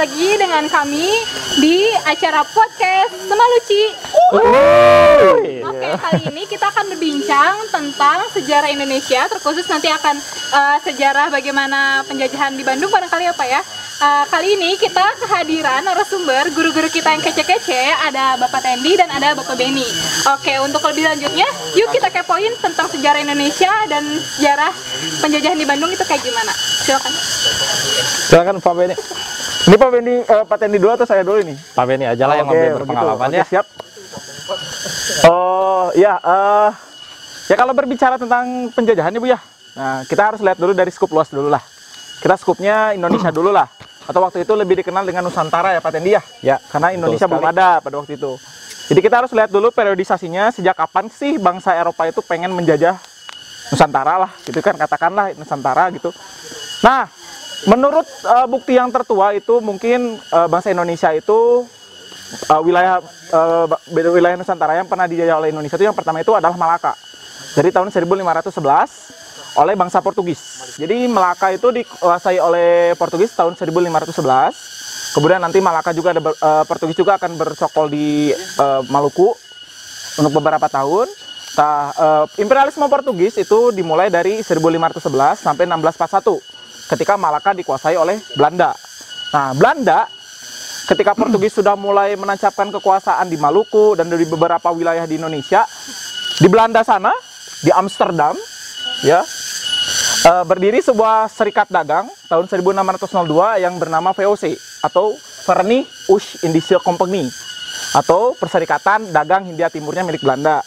lagi dengan kami di acara podcast Semaluci. Oke, kali ini kita akan berbincang tentang sejarah Indonesia, terkhusus nanti akan sejarah bagaimana penjajahan di Bandung barangkali apa ya. Kali ini kita kehadiran narasumber guru-guru kita yang kece-kece, ada Bapak Tendi dan ada Bapak Beni. Oke, untuk lebih lanjutnya, yuk kita kepoin tentang sejarah Indonesia dan sejarah penjajahan di Bandung itu kayak gimana. Silakan. Silakan Pak Beni. Ini Pak Beni, Pak Tendi dulu atau saya dulu ini? Pak Beni aja lah yang lebih berpengalaman ya. Siap. Oh ya, ya kalau berbicara tentang penjajahan ya Bu ya, nah kita harus lihat dulu dari skup luas dulu lah. Kita skupnya Indonesia dulu lah. Atau waktu itu lebih dikenal dengan Nusantara ya Pak Tendi ya? Ya, karena Indonesia belum ada pada waktu itu. Jadi kita harus lihat dulu periodisasinya, sejak kapan sih bangsa Eropa itu pengen menjajah Nusantara lah, gitu kan, katakanlah Nusantara gitu. Nah, menurut bukti yang tertua itu mungkin bangsa Indonesia itu wilayah Nusantara yang pernah dijajah oleh Indonesia itu yang pertama itu adalah Malaka. Dari tahun 1511 oleh bangsa Portugis. Jadi Malaka itu dikuasai oleh Portugis tahun 1511. Kemudian nanti Malaka juga ada Portugis juga akan bercokol di Maluku untuk beberapa tahun. Nah, imperialisme Portugis itu dimulai dari 1511 sampai 1641 ketika Malaka dikuasai oleh Belanda. Nah, Belanda ketika Portugis sudah mulai menancapkan kekuasaan di Maluku dan dari beberapa wilayah di Indonesia, di Belanda sana, di Amsterdam, ya, berdiri sebuah serikat dagang tahun 1602 yang bernama VOC atau Verenigde Oost-Indische Compagnie atau Perserikatan Dagang Hindia Timurnya milik Belanda.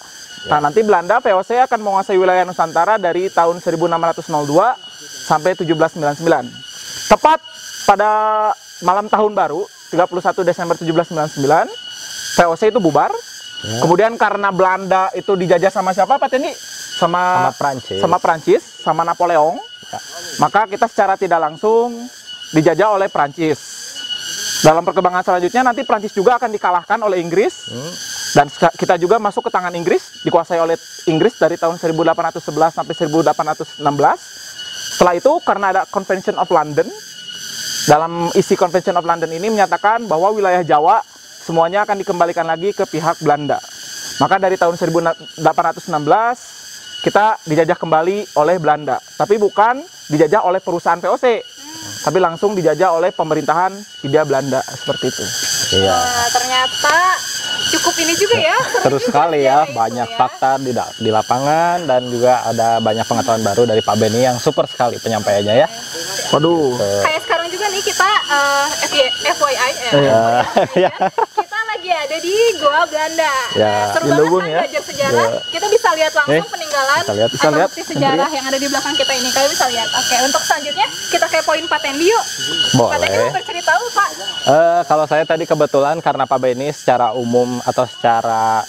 Nah, nanti Belanda VOC akan menguasai wilayah Nusantara dari tahun 1602 sampai 1799. Tepat pada malam tahun baru 31 Desember 1799 VOC itu bubar. Kemudian karena Belanda itu dijajah sama siapa Pak Tendi? Sama Prancis, sama Napoleon. Ya. Maka kita secara tidak langsung dijajah oleh Prancis. Dalam perkembangan selanjutnya nanti Prancis juga akan dikalahkan oleh Inggris. Dan kita juga masuk ke tangan Inggris, dikuasai oleh Inggris dari tahun 1811 sampai 1816. Setelah itu karena ada Convention of London, dalam isi Convention of London ini menyatakan bahwa wilayah Jawa semuanya akan dikembalikan lagi ke pihak Belanda. Maka dari tahun 1816 kita dijajah kembali oleh Belanda, tapi bukan dijajah oleh perusahaan VOC, tapi langsung dijajah oleh pemerintahan Hindia Belanda, seperti itu. Iya. Wah, ternyata cukup ini juga ya. Seru sekali ya, banyak fakta di lapangan dan juga ada banyak pengetahuan baru dari Pak Beni yang super sekali penyampaiannya ya. Waduh. Kayak sekarang juga nih kita FYI, Ya. kita lagi ada di Goa Belanda. Ya, Seru di banget Lubung kan ya. belajar sejarah. Kita bisa lihat langsung peninggalan bisa atau bukti sejarah yang ada di belakang kita ini. Kalian bisa lihat. Oke, untuk selanjutnya kita kepoin Pak Tendi yuk. Pak Tendi mau Boleh. bercerita dulu Pak. Kalau saya tadi kebetulan karena Pak Beni secara umum atau secara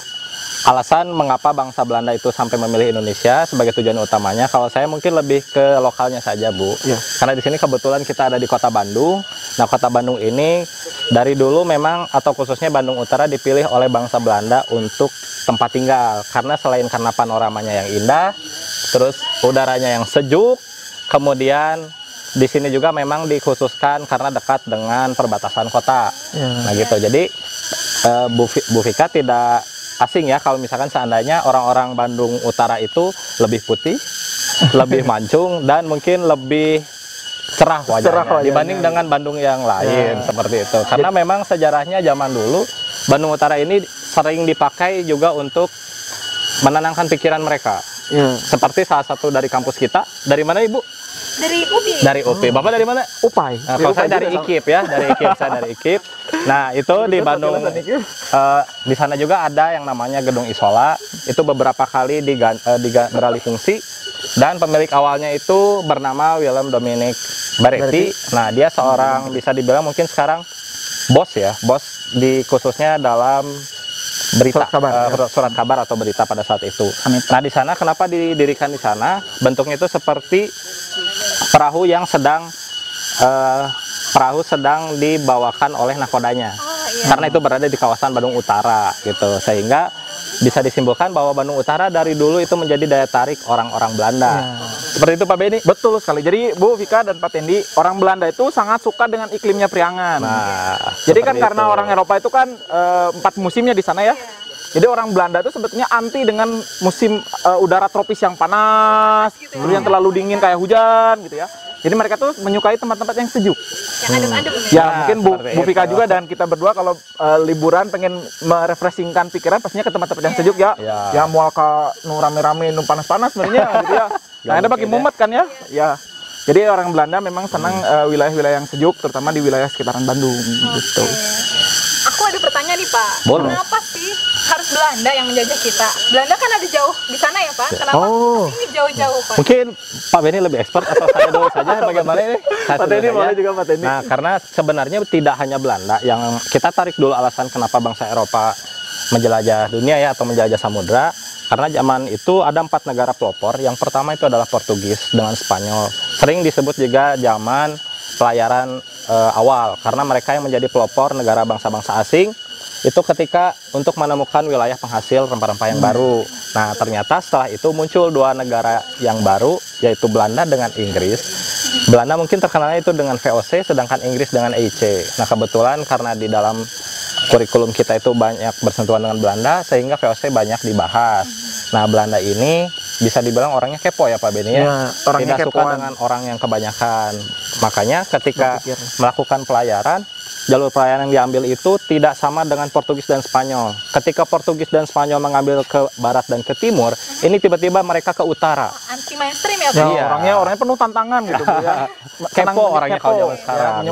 alasan mengapa bangsa Belanda itu sampai memilih Indonesia sebagai tujuan utamanya, kalau saya mungkin lebih ke lokalnya saja Bu. Ya. Karena di sini kebetulan kita ada di Kota Bandung. Nah, Kota Bandung ini dari dulu memang atau khususnya Bandung Utara dipilih oleh bangsa Belanda untuk tempat tinggal karena selain karena panoramanya yang indah, terus udaranya yang sejuk, kemudian di sini juga memang dikhususkan karena dekat dengan perbatasan kota. Ya. Nah gitu. Jadi Bu Vika tidak asing ya kalau misalkan seandainya orang-orang Bandung Utara itu lebih putih, lebih mancung dan mungkin lebih cerah wajahnya dibanding dengan Bandung yang lain seperti itu. Karena memang sejarahnya zaman dulu Bandung Utara ini sering dipakai juga untuk menenangkan pikiran mereka. Ya. Seperti salah satu dari kampus kita. Dari mana Ibu? Dari UPI. Dari UPI. Bapak dari mana? Upai. Nah, kalau saya dari IKIP ya, dari IKIP, saya dari IKIP. Nah, itu di Bandung, di sana juga ada yang namanya Gedung Isola. Itu beberapa kali beralih fungsi. Dan pemilik awalnya itu bernama Willem Dominic Baretti. Nah, dia seorang bisa dibilang mungkin sekarang bos ya, bos di khususnya dalam berita, surat kabar atau berita pada saat itu. Nah, di sana kenapa didirikan di sana? Bentuknya itu seperti perahu yang sedang dibawakan oleh nahkodanya. Karena itu berada di kawasan Bandung Utara gitu. Sehingga bisa disimpulkan bahwa Bandung Utara dari dulu itu menjadi daya tarik orang-orang Belanda. Seperti itu Pak Beni? Betul sekali. Jadi Bu Vika dan Pak Tendi, orang Belanda itu sangat suka dengan iklimnya Priangan. Nah, jadi kan seperti karena itu. orang Eropa itu kan 4 musimnya di sana ya. Jadi orang Belanda itu sebetulnya anti dengan musim udara tropis yang panas, Gitu yang terlalu dingin kayak hujan gitu ya. Jadi mereka tuh menyukai tempat-tempat yang sejuk. Yang adem-adem Ya, Nah, mungkin Bu seperti Vika itu. juga dan kita berdua kalau liburan pengen merefreshingkan pikiran pastinya ke tempat-tempat yang sejuk ya. Ya. Ya mual ke nu rame-rame nu panas-panas sebenarnya gitu ya. Nah, ada bagi mungkin mumet kan ya. Ya. Jadi orang Belanda memang senang wilayah-wilayah yang sejuk, terutama di wilayah sekitaran Bandung gitu. Aku ada pertanyaan nih Pak. Boleh. Kenapa sih harus Belanda yang menjajah kita? Belanda kan ada jauh di sana ya Pak. Kenapa Oh. ini jauh-jauh Pak? Mungkin Pak Beni lebih expert atau saya dulu saja bagaimana ini? Saya Pak dulu Tendi saja. boleh juga Pak Tendi. Nah, karena sebenarnya tidak hanya Belanda yang kita tarik dulu alasan kenapa bangsa Eropa menjelajah dunia ya atau menjajah samudra. Karena zaman itu ada 4 negara pelopor. Yang pertama itu adalah Portugis dengan Spanyol. Sering disebut juga zaman pelayaran awal karena mereka yang menjadi pelopor negara bangsa-bangsa asing itu ketika untuk menemukan wilayah penghasil rempah-rempah yang baru. Nah, ternyata setelah itu muncul 2 negara yang baru yaitu Belanda dengan Inggris. Belanda mungkin terkenalnya itu dengan VOC sedangkan Inggris dengan EIC. Nah, kebetulan karena di dalam kurikulum kita itu banyak bersentuhan dengan Belanda sehingga VOC banyak dibahas. Nah, Belanda ini bisa dibilang orangnya kepo ya Pak Beni ya. Ya, orangnya Tidak suka kepoan. dengan orang yang kebanyakan. Makanya ketika Berpikir. melakukan pelayaran, jalur pelayaran yang diambil itu tidak sama dengan Portugis dan Spanyol. Ketika Portugis dan Spanyol mengambil ke barat dan ke timur, ini tiba-tiba mereka ke utara. Anti mainstream ya Pak. Ya, Iya. orangnya penuh tantangan gitu Bu, ya. Senang Kepo orangnya kalau zaman ya, sekarang,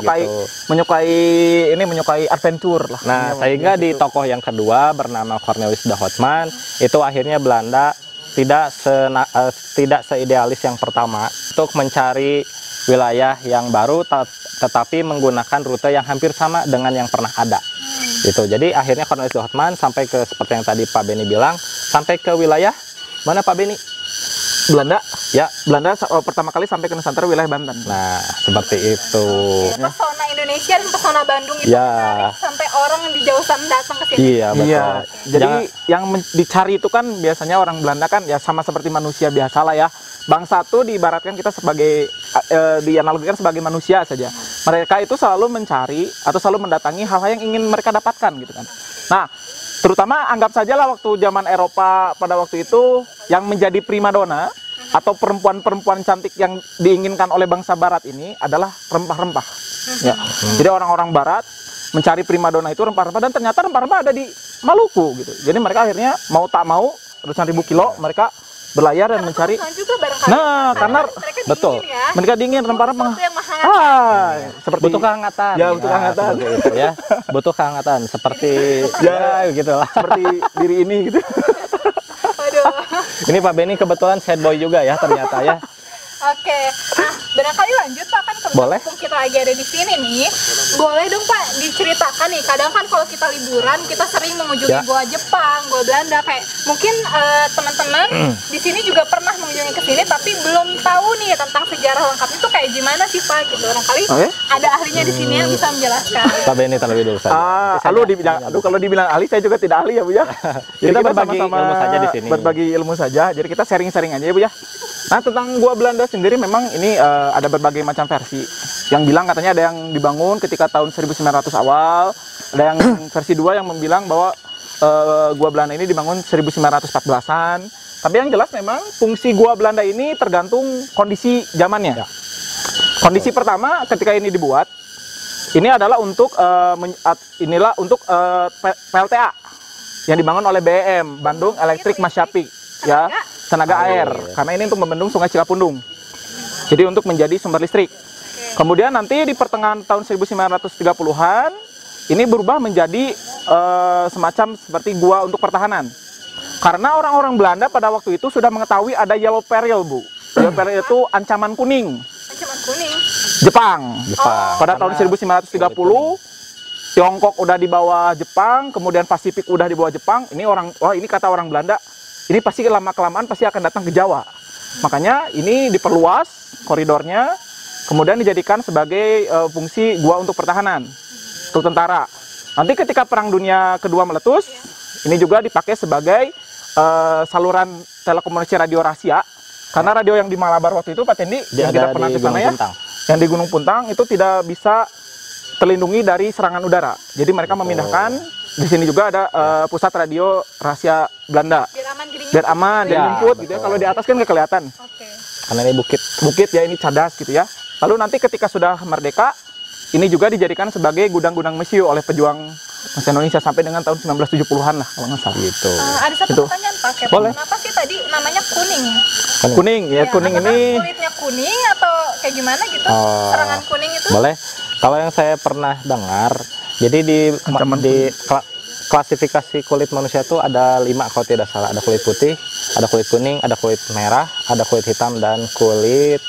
menyukai adventure lah. Nah, Ini sehingga gitu. di tokoh yang kedua bernama Cornelis de Houtman, itu akhirnya Belanda tidak seidealis yang pertama untuk mencari wilayah yang baru tetapi menggunakan rute yang hampir sama dengan yang pernah ada. Gitu. Jadi akhirnya Cornelis de Houtman sampai ke seperti yang tadi Pak Beni bilang, sampai ke wilayah mana Pak Beni? Belanda Ya. pertama kali sampai ke Nusantara wilayah Banten. Nah, seperti itu. Pesona Indonesia dan pesona Bandung itu Ya. menarik sampai orang di jauh sana datang ke sini. Iya, betul. Iya, jadi Jangan- yang dicari itu kan biasanya orang Belanda kan ya sama seperti manusia biasa lah ya. Bangsa itu diibaratkan kita sebagai dianalogikan sebagai manusia saja. Mereka itu selalu mencari atau selalu mendatangi hal-hal yang ingin mereka dapatkan gitu kan. Nah, terutama anggap sajalah waktu zaman Eropa pada waktu itu yang menjadi primadona atau perempuan-perempuan cantik yang diinginkan oleh bangsa Barat ini adalah rempah-rempah. Ya. Jadi orang-orang Barat mencari primadona itu rempah-rempah dan ternyata rempah-rempah ada di Maluku gitu. Jadi mereka akhirnya mau tak mau ratusan ribu kilo mereka berlayar dan mencari. Kebutuhan juga barangkali. Nah, karena mereka dingin betul. ya. mereka dingin rempah-rempah. Sesuatu yang menghangatkan. Seperti Butuh kehangatan. Ya, butuh kehangatan. Seperti itu ya. Butuh kehangatan seperti Ya. gitulah. seperti diri ini gitu. Waduh. Ini Pak Beni kebetulan sad boy juga ya ternyata ya. Oke, nah barangkali lanjut Pak, kan kebetulan Boleh. mumpung kita lagi ada di sini nih, boleh dong Pak diceritakan nih, kadang kan kalau kita liburan kita sering mengunjungi Ya. gua Jepang, gua Belanda, kayak mungkin teman-teman di sini juga pernah mengunjungi ke sini tapi belum tahu nih tentang sejarah lengkap itu kayak gimana sih Pak gitu. Barangkali Oke. ada ahlinya di sini yang bisa menjelaskan. Pak Beni terlebih dulu saja. Aduh kalau dibilang ahli saya juga tidak ahli ya Bu ya. Jadi Kita berbagi ilmu saja di sini. Berbagi ilmu saja. Jadi kita sharing-sharing aja ya Bu ya. Nah, tentang gua Belanda sendiri memang ini ada berbagai macam versi. Yang bilang katanya ada yang dibangun ketika tahun 1900 awal, ada yang versi 2 yang membilang bahwa gua Belanda ini dibangun 1914-an. Tapi yang jelas memang fungsi gua Belanda ini tergantung kondisi zamannya. Ya. Kondisi pertama ketika ini dibuat, ini adalah untuk PLTA yang dibangun oleh BEM, Bandung Electric Masyapik, ya, tenaga air. Karena ini untuk membendung Sungai Cikapundung. Jadi untuk menjadi sumber listrik. Kemudian nanti di pertengahan tahun 1930-an ini berubah menjadi semacam seperti gua untuk pertahanan. Karena orang-orang Belanda pada waktu itu sudah mengetahui ada yellow peril, Bu. Yellow peril itu ancaman kuning Ancaman kuning. Jepang. Jepang. Pada tahun 1930 Tiongkok udah di bawah Jepang, kemudian Pasifik udah di bawah Jepang. Ini kata orang Belanda, ini pasti lama-kelamaan pasti akan datang ke Jawa. Makanya ini diperluas koridornya, kemudian dijadikan sebagai fungsi gua untuk pertahanan, untuk tentara. Nanti ketika Perang Dunia Kedua meletus, ini juga dipakai sebagai saluran telekomunikasi radio rahasia. Karena radio yang di Malabar waktu itu Pak Tendi yang Ada tidak pernah di ke sana Gunung ya, Puntang. yang di Gunung Puntang itu tidak bisa terlindungi dari serangan udara. Jadi mereka memindahkan di sini juga ada pusat radio rahasia Belanda. Biar aman jadinya. Biar aman, Ya, jadi ngumpul gitu ya. betul. Kalau di atas kan nggak kelihatan. Oke. Karena ini bukit. Bukit ya, ini cadas gitu ya. Lalu nanti ketika sudah merdeka, ini juga dijadikan sebagai gudang-gudang mesiu oleh pejuang bangsa Indonesia sampai dengan tahun 1970-an lah kalau nggak salah. Gitu. Ada satu Gitu. pertanyaan Pak Kep. Boleh. Kenapa sih tadi namanya kuning? Kuning ya, kuning apakah ini kulitnya kuning atau kayak gimana gitu? Oh. Serangan kuning itu? Boleh. Kalau yang saya pernah dengar, jadi Ancaman klasifikasi kulit manusia itu ada 5 kalau tidak salah. Ada kulit putih, ada kulit kuning, ada kulit merah, ada kulit hitam, dan kulit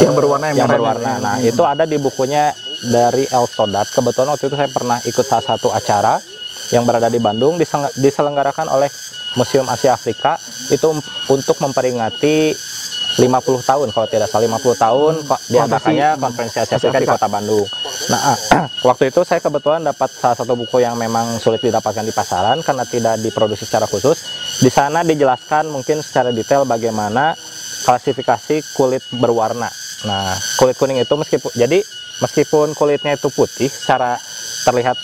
yang berwarna yang merah. berwarna. Nah, itu ada di bukunya dari El Sodat. Kebetulan waktu itu saya pernah ikut salah satu acara yang berada di Bandung, diselenggarakan oleh Museum Asia Afrika, itu untuk memperingati 50 tahun kalau tidak salah, 50 tahun diadakannya konferensi Asia Afrika di Kota Bandung. Nah, waktu itu saya kebetulan dapat salah satu buku yang memang sulit didapatkan di pasaran karena tidak diproduksi secara khusus. Di sana dijelaskan mungkin secara detail bagaimana klasifikasi kulit berwarna. Nah, kulit kuning itu meskipun kulitnya itu putih, secara terlihat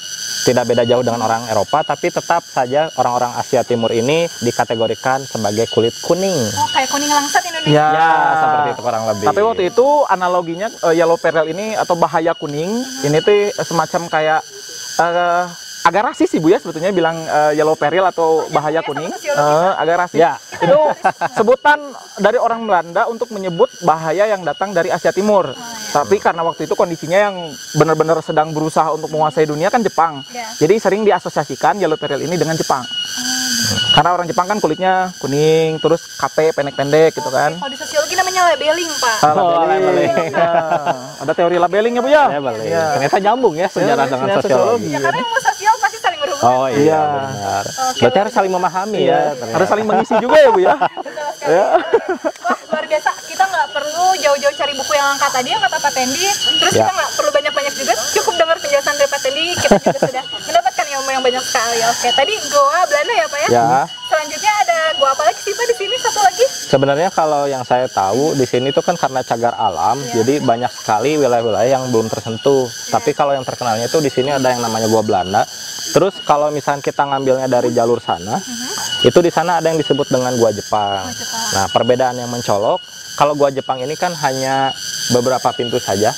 tidak beda jauh dengan orang Eropa, tapi tetap saja orang-orang Asia Timur ini dikategorikan sebagai kulit kuning. Oh, kayak kuning langsat Indonesia. Ya, Seperti itu kurang lebih. Tapi waktu itu analoginya yellow peril ini atau bahaya kuning, ini tuh semacam kayak agak rasis sih Bu ya sebetulnya bilang yellow peril atau bahaya kuning. Agak rasis. Ya. Itu sebutan dari orang Belanda untuk menyebut bahaya yang datang dari Asia Timur. Tapi karena waktu itu kondisinya yang benar-benar sedang berusaha untuk menguasai dunia kan Jepang. Ya. Jadi sering diasosiasikan yellow peril ini dengan Jepang. Karena orang Jepang kan kulitnya kuning, terus KP pendek-pendek gitu kan. Kalau di sosiologi namanya labeling, Pak. Labeling. Ya. Ada teori labeling ya Bu ya? Ya, boleh. Iya. Ternyata nyambung ya sejarah Ya, dengan sejarah sosiologi. Ya, karena ilmu sosial pasti saling berhubungan. Oh Iya. iya, benar. Oke, Berarti harus saling memahami ya. ternyata. Harus saling mengisi juga ya Bu ya? Betul sekali. Ya. Wah, luar biasa. Kita nggak perlu jauh-jauh cari buku yang angkat tadi, yang kata Pak Tendi. Terus Ya. kita nggak perlu banyak-banyak juga. Cukup dengar penjelasan dari Pak Tendi, kita juga sudah mendapatkan ilmu yang banyak sekali. Oke, tadi goa Belanda ya Pak ya? Ya. Selanjutnya ada gua apa lagi sih Pak di sini? Satu lagi? Sebenarnya kalau yang saya tahu di sini tuh kan karena cagar alam, jadi banyak sekali wilayah-wilayah yang belum tersentuh. Tapi kalau yang terkenalnya itu di sini ada yang namanya Gua Belanda. Terus kalau misalnya kita ngambilnya dari jalur sana, itu di sana ada yang disebut dengan Gua Jepang. Nah, perbedaan yang mencolok, kalau Gua Jepang ini kan hanya beberapa pintu saja.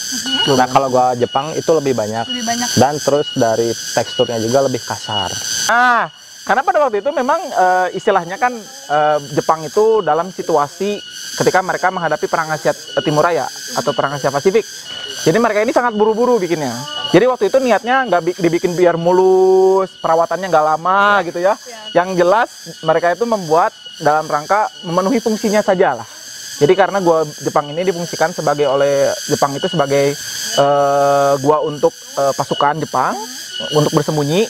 Nah, kalau Gua Jepang itu lebih banyak. Lebih banyak. Dan terus dari teksturnya juga lebih kasar. Karena pada waktu itu memang istilahnya kan Jepang itu dalam situasi ketika mereka menghadapi perang Asia Timur Raya atau perang Asia Pasifik. Jadi mereka ini sangat buru-buru bikinnya. Jadi waktu itu niatnya nggak dibikin biar mulus, perawatannya nggak lama gitu ya. Yang jelas mereka itu membuat dalam rangka memenuhi fungsinya saja lah. Jadi karena gua Jepang ini difungsikan oleh Jepang itu sebagai gua untuk pasukan Jepang untuk bersembunyi,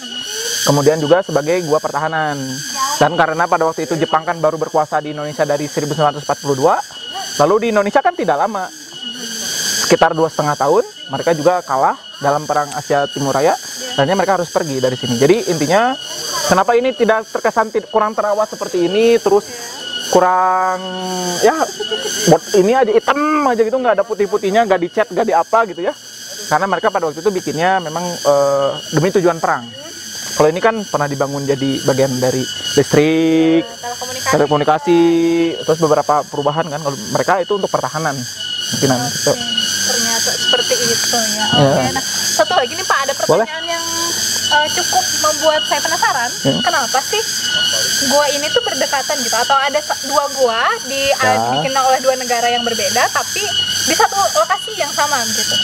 kemudian juga sebagai gua pertahanan. Dan karena pada waktu itu Jepang kan baru berkuasa di Indonesia dari 1942, lalu di Indonesia kan tidak lama, sekitar 2,5 tahun, mereka juga kalah dalam perang Asia Timur Raya, dan mereka harus pergi dari sini. Jadi intinya kenapa ini tidak terkesan kurang terawat seperti ini, terus kurang ya ini aja hitam aja gitu, nggak ada putih-putihnya, nggak dicat, nggak di apa gitu ya, karena mereka pada waktu itu bikinnya memang demi tujuan perang. Kalau ini kan pernah dibangun jadi bagian dari listrik, telekomunikasi, terus beberapa perubahan kan. Kalau mereka itu untuk pertahanan mungkinan gitu. Ternyata seperti itu ya. Oke. Nah, satu lagi nih Pak, ada pertanyaan yang cukup membuat saya penasaran. Kenapa sih gua ini tuh berdekatan gitu? Atau ada dua gua dikenal oleh dua negara yang berbeda, tapi di satu lokasi yang sama gitu?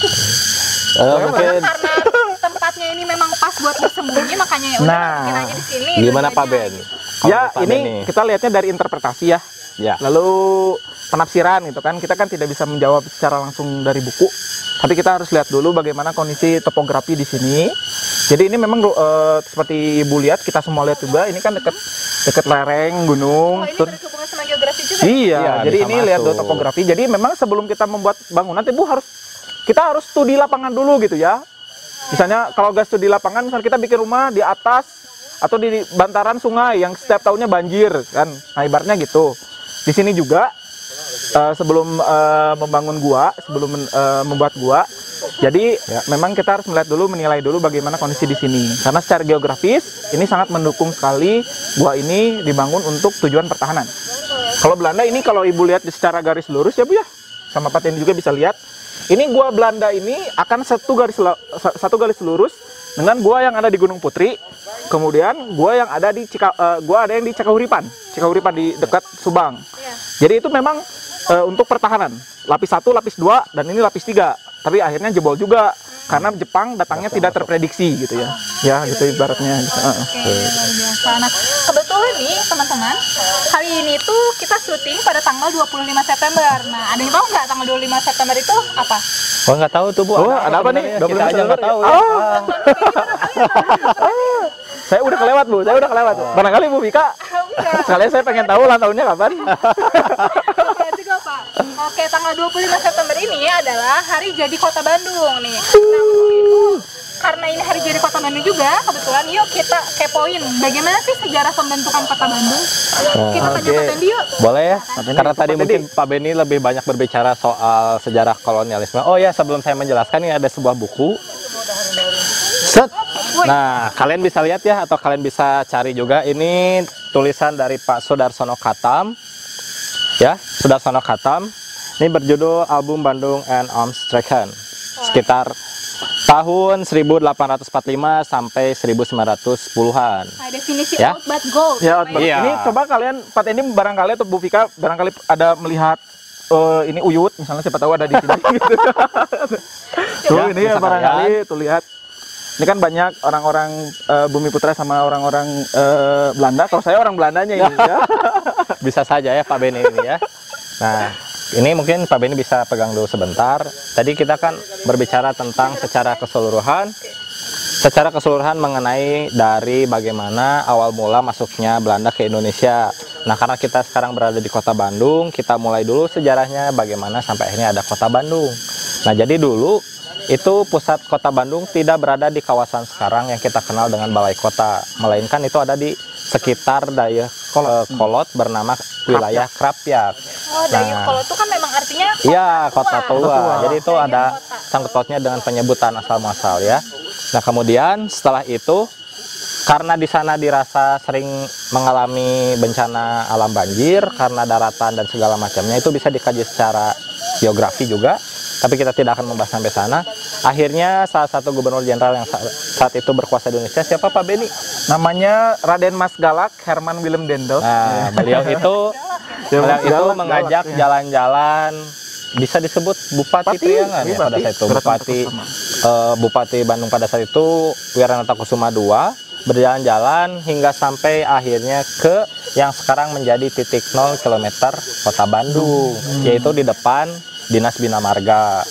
Mungkin Karena tempatnya ini memang pas buat bersembunyi, makanya ya udah bikin aja di sini. gimana Pak Ben? Ya Kalau Pak Ben ini nih. kita lihatnya dari interpretasi ya. Ya. Lalu penafsiran gitu kan, kita kan tidak bisa menjawab secara langsung dari buku, tapi kita harus lihat dulu bagaimana kondisi topografi di sini. Jadi ini memang seperti Ibu lihat, kita semua lihat juga, ini kan dekat lereng gunung. Oh, ini berhubungan sama geografi juga? Iya, Iya, jadi bisa ini lihat dulu masuk. topografi. Jadi memang sebelum kita membuat bangunan, kita harus studi lapangan dulu gitu ya. Misalnya kalau nggak studi lapangan, misalnya kita bikin rumah di atas atau di bantaran sungai yang setiap tahunnya banjir kan. Nah, ibaratnya gitu. Di sini juga sebelum membangun gua, sebelum membuat gua, jadi memang kita harus melihat dulu, menilai dulu bagaimana kondisi di sini. Karena secara geografis ini sangat mendukung sekali gua ini dibangun untuk tujuan pertahanan. Kalau Belanda ini, kalau ibu lihat secara garis lurus ya Bu ya, sama Pak Tendi juga bisa lihat. Ini gua Belanda ini akan satu garis lurus dengan gua yang ada di Gunung Putri. Kemudian gua yang ada di gua ada yang di Cikahuripan di dekat Subang. Jadi itu memang untuk pertahanan, lapis 1, lapis 2, dan ini lapis 3. Tapi akhirnya jebol juga karena Jepang datangnya tidak terprediksi gitu ya. Ya gitu ibaratnya. Oke, luar biasa. Nah, kebetulan nih teman-teman, hari ini tuh kita syuting pada tanggal 25 September. Nah, ada yang tahu nggak tanggal 25 September itu apa? Oh, nggak tahu tuh Bu. Oh, ada apa nih? Kita aja nggak tahu. Saya udah kelewat Bu, Barangkali Bu Vika, sekalian saya pengen tahu ulang tahunnya kapan. Oke, juga Pak. Oke, tanggal 25 September ini adalah hari jadi Kota Bandung nih. Nah, untuk itu, karena ini hari jadi Kota Bandung juga, kebetulan yuk kita kepoin bagaimana sih sejarah pembentukan Kota Bandung. Kita tanya Pak Tendi yuk. Boleh ya? Karena tadi mungkin Pak Beni lebih banyak berbicara soal sejarah kolonialisme. Oh ya, sebelum saya menjelaskan, ini ada sebuah buku. Set. Nah, kalian bisa lihat ya, atau kalian bisa cari juga. Ini tulisan dari Pak Sudarsono Katam. Ya, Sudarsono Katam. Ini berjudul Album Bandung and Amsterdam. Sekitar tahun 1845 sampai 1910-an. Nah, definisi Ya. old but gold. Ya, Iya. ini coba kalian, Pak Tendi barangkali atau Bu Vika barangkali ada melihat ini Uyut, misalnya siapa tahu ada di sini. Gitu. Tuh Ya, ini ya bisa barangkali tuh lihat. Ini kan banyak orang-orang Bumi Putra sama orang-orang Belanda. Kalau saya orang Belandanya ini ya. Bisa saja ya Pak Beni ini ya. Nah, ini mungkin Pak Beni bisa pegang dulu sebentar. Tadi kita kan berbicara tentang secara keseluruhan mengenai dari bagaimana awal mula masuknya Belanda ke Indonesia. Nah, karena kita sekarang berada di Kota Bandung, kita mulai dulu sejarahnya bagaimana sampai akhirnya ada Kota Bandung. Nah, jadi dulu itu pusat Kota Bandung tidak berada di kawasan sekarang yang kita kenal dengan Balai Kota, melainkan itu ada di sekitar Dayeuh Kolot bernama wilayah Krapyak. Oh, Dayeuh Kolot itu kan memang artinya kota Iya, kota tua. Jadi itu Kota. ada sangkut pautnya dengan penyebutan asal muasal ya. Nah, kemudian setelah itu karena di sana dirasa sering mengalami bencana alam banjir karena daratan dan segala macamnya, itu bisa dikaji secara geografi juga. Tapi kita tidak akan membahas sampai sana. Akhirnya salah satu gubernur jenderal yang saat itu berkuasa di Indonesia, siapa Pak Beni? Namanya Raden Mas Galak Herman Willem Dendels. Nah, beliau itu mengajak jalan-jalan, bisa disebut Bupati Priangan ya pada saat itu. Bupati Bandung pada saat itu Wiranata Kusuma II berjalan-jalan hingga sampai akhirnya ke yang sekarang menjadi titik 0 km Kota Bandung, yaitu di depan Dinas Bina Marga.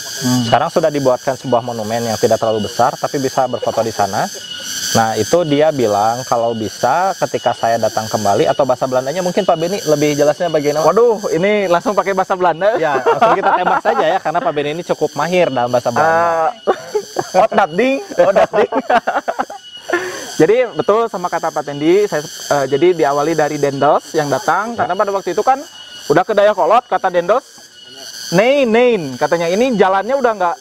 Sekarang sudah dibuatkan sebuah monumen yang tidak terlalu besar, tapi bisa berfoto di sana. Nah, itu dia bilang kalau bisa ketika saya datang kembali, atau bahasa Belandanya mungkin Pak Beni lebih jelasnya bagaimana? Waduh, ini langsung pakai bahasa Belanda. Ya, langsung kita tembak saja ya, karena Pak Beni ini cukup mahir dalam bahasa Belanda. Oh, ding. Jadi betul sama kata Pak Tendi, jadi diawali dari Dendels yang datang, karena pada waktu itu kan udah ke Dayeuh Kolot, kata Dendels, Nein, katanya ini jalannya udah nggak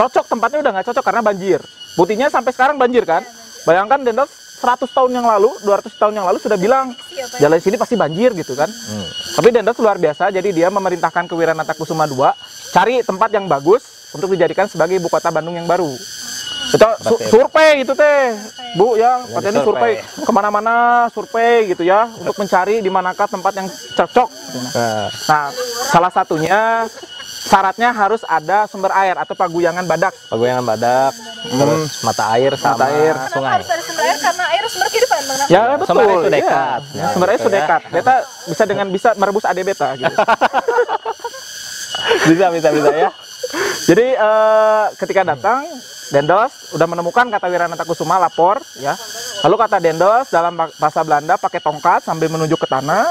cocok, tempatnya udah nggak cocok karena banjir. Buktinya sampai sekarang banjir kan. Bayangkan Dendels 100 tahun yang lalu, 200 tahun yang lalu sudah bilang jalan sini pasti banjir gitu kan. Tapi Dendels luar biasa, jadi dia memerintahkan ke Wiranata Kusuma II cari tempat yang bagus untuk dijadikan sebagai ibu kota Bandung yang baru. Itu survei itu teh, Bu ya, Pak Tendi survei kemana-mana, survei gitu ya, untuk mencari di manakah tempat yang cocok. Nah, salah satunya syaratnya harus ada sumber air atau paguyangan badak. Paguyangan badak, terus mata air sama sungai. Harus ada sumber air karena air sumber kehidupan, Bang. Ya betul. Sumber air itu dekat. Ya, sumber air itu dekat. Beta bisa merebus ade beta gitu. bisa ya. Jadi ketika datang Dendels udah menemukan, kata Wiranata Kusuma lapor ya. Lalu kata Dendels dalam bahasa Belanda pakai tongkat sambil menunjuk ke tanah.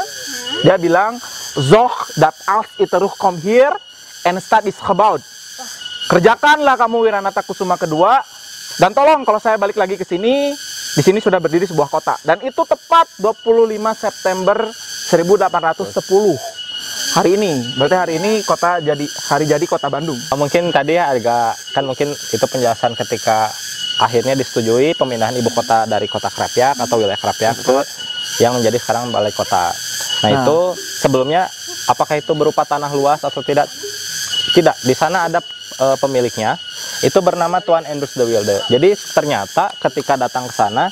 Dia bilang, "Zorg dat als iterug kom hier en stad is gebouwd." Kerjakanlah kamu Wiranata Kusuma kedua, dan tolong kalau saya balik lagi ke sini, di sini sudah berdiri sebuah kota, dan itu tepat 25 September 1810. Hari ini, berarti hari ini hari jadi kota Bandung. Mungkin tadi ya agak kan mungkin itu penjelasan ketika akhirnya disetujui pemindahan ibu kota dari kota Krapyak atau wilayah Krapyak ke yang menjadi sekarang balai kota. Nah, itu sebelumnya apakah itu berupa tanah luas atau tidak? Tidak, di sana ada pemiliknya. Itu bernama Tuan Enders de Wilde. Jadi ternyata ketika datang ke sana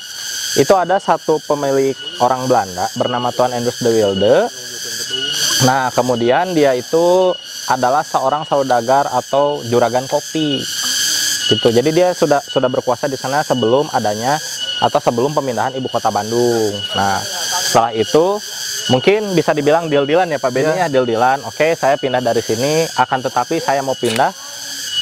itu ada satu pemilik orang Belanda bernama Tuan Enders de Wilde. Nah, kemudian dia itu adalah seorang saudagar atau juragan kopi. Gitu. Jadi dia sudah berkuasa di sana sebelum adanya atau sebelum pemindahan ibu kota Bandung. Nah, setelah itu mungkin bisa dibilang deal-dealan ya Pak Beni ya, deal-dealan. Oke, saya pindah dari sini, akan tetapi saya mau pindah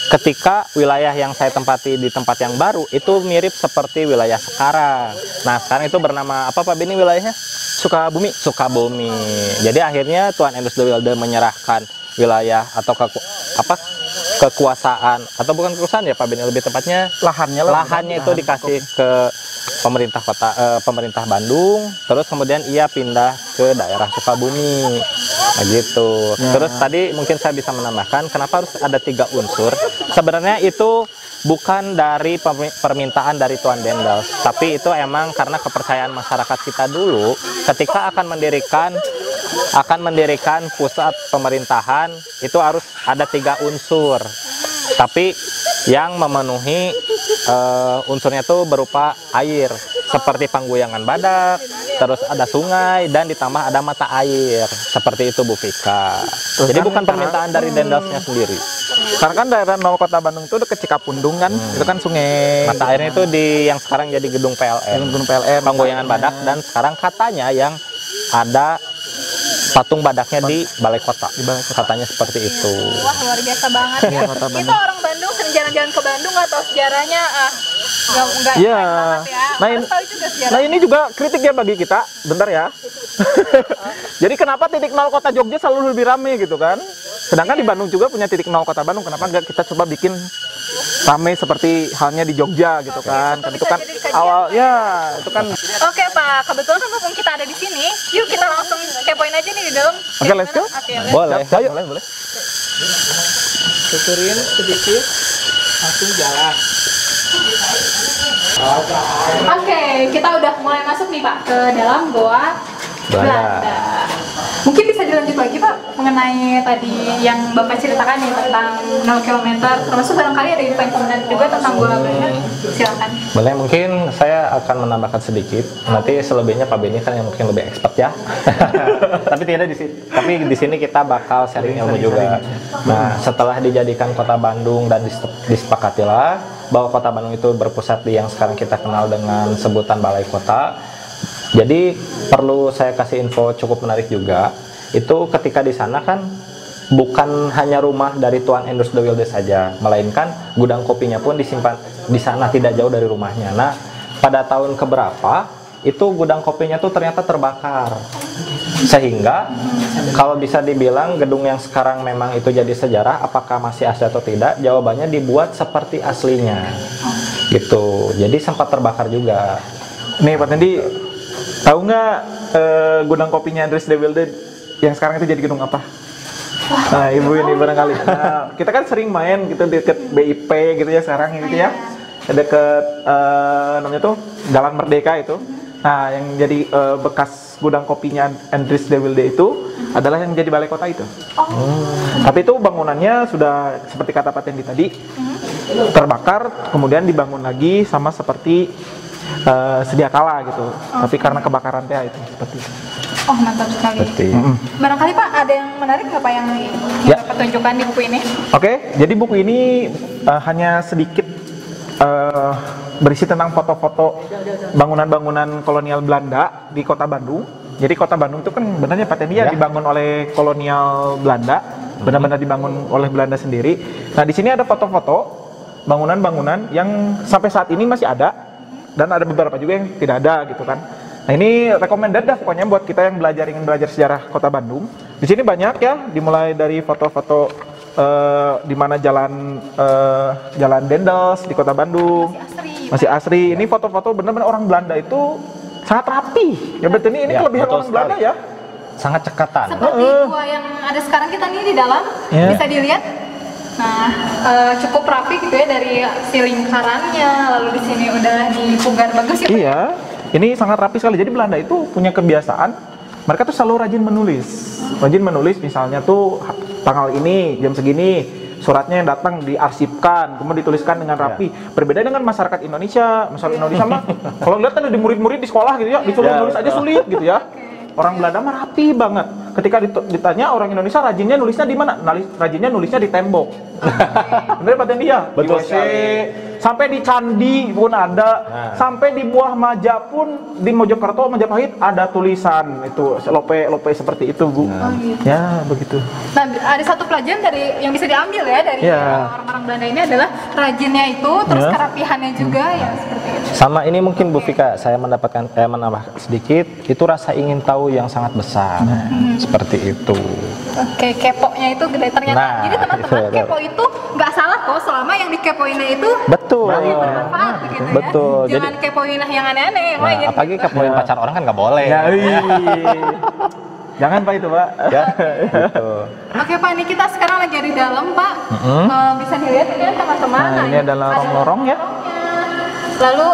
ketika wilayah yang saya tempati di tempat yang baru itu mirip seperti wilayah sekarang. Nah, sekarang itu bernama apa Pak Beni wilayahnya? Sukabumi. Sukabumi. Jadi akhirnya Tuan Enders de Wilde menyerahkan wilayah atau kekuasaan atau bukan kekuasaan ya Pak Beni, lebih tepatnya lahannya itu dikasih ke pemerintah pemerintah Bandung, terus kemudian ia pindah ke daerah Sukabumi. Nah, gitu. Terus tadi mungkin saya bisa menambahkan kenapa harus ada 3 unsur. Sebenarnya itu bukan dari permintaan dari Tuan Dendels, tapi itu emang karena kepercayaan masyarakat kita dulu ketika akan mendirikan pusat pemerintahan itu harus ada 3 unsur. Tapi yang memenuhi unsurnya itu berupa air, seperti panggoyangan badak, terus ada sungai, dan ditambah ada mata air. Seperti itu Bu Vika. Jadi bukan permintaan dari Dendelsnya sendiri. Karena kan daerah nol kota Bandung itu dekat Cikapundung kan, itu kan sungai. Mata airnya itu di yang sekarang jadi gedung PLN. Gedung PLN, panggoyangan badak, dan sekarang katanya yang ada patung badaknya di balai kota. Katanya seperti itu. Wah, luar biasa banget ya. Kita orang Bandung sering jalan-jalan ke Bandung nggak tahu sejarahnya, nggak Iya. banget ya. Harus tahu juga sejarah. Nah, ini juga kritik ya bagi kita. Bentar ya. Jadi kenapa titik nol kota Jogja selalu lebih rame gitu kan? Sedangkan di Bandung juga punya titik nol kota Bandung. Kenapa nggak kita coba bikin rame seperti halnya di Jogja gitu kan? Kan itu kan awalnya itu kan. Oke Pak, kebetulan kan mumpung kita ada di sini, yuk kita langsung kepoin aja nih di dalam. Oke, let's go. Oke, let's Boleh. Ayo, boleh. Tuturin sedikit, langsung jalan. Oke, kita udah mulai masuk nih Pak ke dalam goa Belanda. Mungkin bisa dilanjut lagi Pak mengenai tadi yang Bapak ceritakan nih tentang 0 km, termasuk barangkali ada info juga tentang goa Belanda. Silakan. Boleh, mungkin saya akan menambahkan sedikit. Nanti selebihnya Pak Beni kan yang mungkin lebih expert ya. Tapi tidak di sini. Tapi di sini kita bakal sharing ilmu juga. Nah, setelah dijadikan kota Bandung dan disepakatilah bahwa kota Bandung itu berpusat di yang sekarang kita kenal dengan sebutan balai kota. Jadi perlu saya kasih info cukup menarik juga. Itu ketika di sana kan bukan hanya rumah dari Tuan Enders de Wilde saja, melainkan gudang kopinya pun disimpan di sana tidak jauh dari rumahnya. Nah, pada tahun keberapa itu gudang kopinya tuh ternyata terbakar. Sehingga kalau bisa dibilang gedung yang sekarang memang itu jadi sejarah, apakah masih asli atau tidak? Jawabannya dibuat seperti aslinya. Gitu. Jadi sempat terbakar juga. Nih Pak Tendi, tahu nggak gudang kopinya Enders de Wilde yang sekarang itu jadi gedung apa? Nah, Ibu ini barangkali. Nah, kita kan sering main gitu deket BIP gitu ya sekarang gitu ya. Deket namanya tuh Jalan Merdeka itu. Nah, yang jadi bekas gudang kopinya Enders de Wilde itu adalah yang jadi balai kota itu. Tapi itu bangunannya sudah seperti kata Pak Tendi tadi terbakar, kemudian dibangun lagi sama seperti sedia kala gitu. Tapi karena kebakaran teh itu seperti itu. Oh, mantap sekali. Barangkali Pak ada yang menarik nggak Pak yang Bapak tunjukkan di buku ini? Oke, jadi buku ini hanya sedikit berisi tentang foto-foto bangunan-bangunan kolonial Belanda di kota Bandung. Jadi kota Bandung itu kan benarnya Pak Tendi ya dibangun oleh kolonial Belanda, benar-benar dibangun oleh Belanda sendiri. Nah, di sini ada foto-foto bangunan-bangunan yang sampai saat ini masih ada, dan ada beberapa juga yang tidak ada gitu kan. Nah, ini recommended dah pokoknya buat kita yang ingin belajar sejarah kota Bandung. Di sini banyak ya, dimulai dari foto-foto di mana jalan Dendels di kota Bandung. Masih asri Masih asri. Ini foto-foto benar-benar orang Belanda itu sangat rapi. Ya berarti ini Ya, kelebihan betul orang Belanda sekali. ya. Sangat cekatan. Seperti gua yang ada sekarang kita nih di dalam, Ya. bisa dilihat. Nah, cukup rapi gitu ya dari si lingkarannya, lalu di sini udah dipugar bagus ya. Iya. Ini sangat rapi sekali. Jadi Belanda itu punya kebiasaan, mereka tuh selalu rajin menulis. Rajin menulis misalnya tuh tanggal ini, jam segini, suratnya yang datang diarsipkan, kemudian dituliskan dengan rapi. Berbeda dengan masyarakat Indonesia. Masyarakat Indonesia mah kalau lihat kan ada murid-murid di sekolah gitu ya, disuruh nulis aja sulit gitu ya. Orang Belanda mah rapi banget. Ketika ditanya orang Indonesia rajinnya nulisnya di mana? Rajinnya nulisnya di tembok. Bener paten dia. Betul di WC, sekali. sampai di candi pun ada, sampai di buah maja pun di Mojokerto, Majapahit ada tulisan itu lope seperti itu, Bu. gitu. Ya, begitu. Nah, ada satu pelajaran dari yang bisa diambil ya dari Ya. orang-orang Belanda ini adalah rajinnya itu, terus Ya. kerapihannya juga ya seperti itu. Sama ini mungkin Bu Vika, saya menambah sedikit, itu rasa ingin tahu yang sangat besar. Seperti itu. Oke, keponya itu gede ternyata. Nah, Jadi teman-teman, itu. kepo itu nggak salah kok selama yang dikepoinnya itu Betul. bermanfaat begitu Betul. ya. Jangan kepoin yang aneh-aneh yang Nah, lain. apalagi kepoin pacar orang kan nggak boleh. Ya, jangan Pak itu, Pak. Ya, gitu. Oke Pak, ini kita sekarang lagi di dalam Pak. Bisa dilihat ini ya teman-teman. Nah, ini adalah ada lorong-lorong ya. Lalu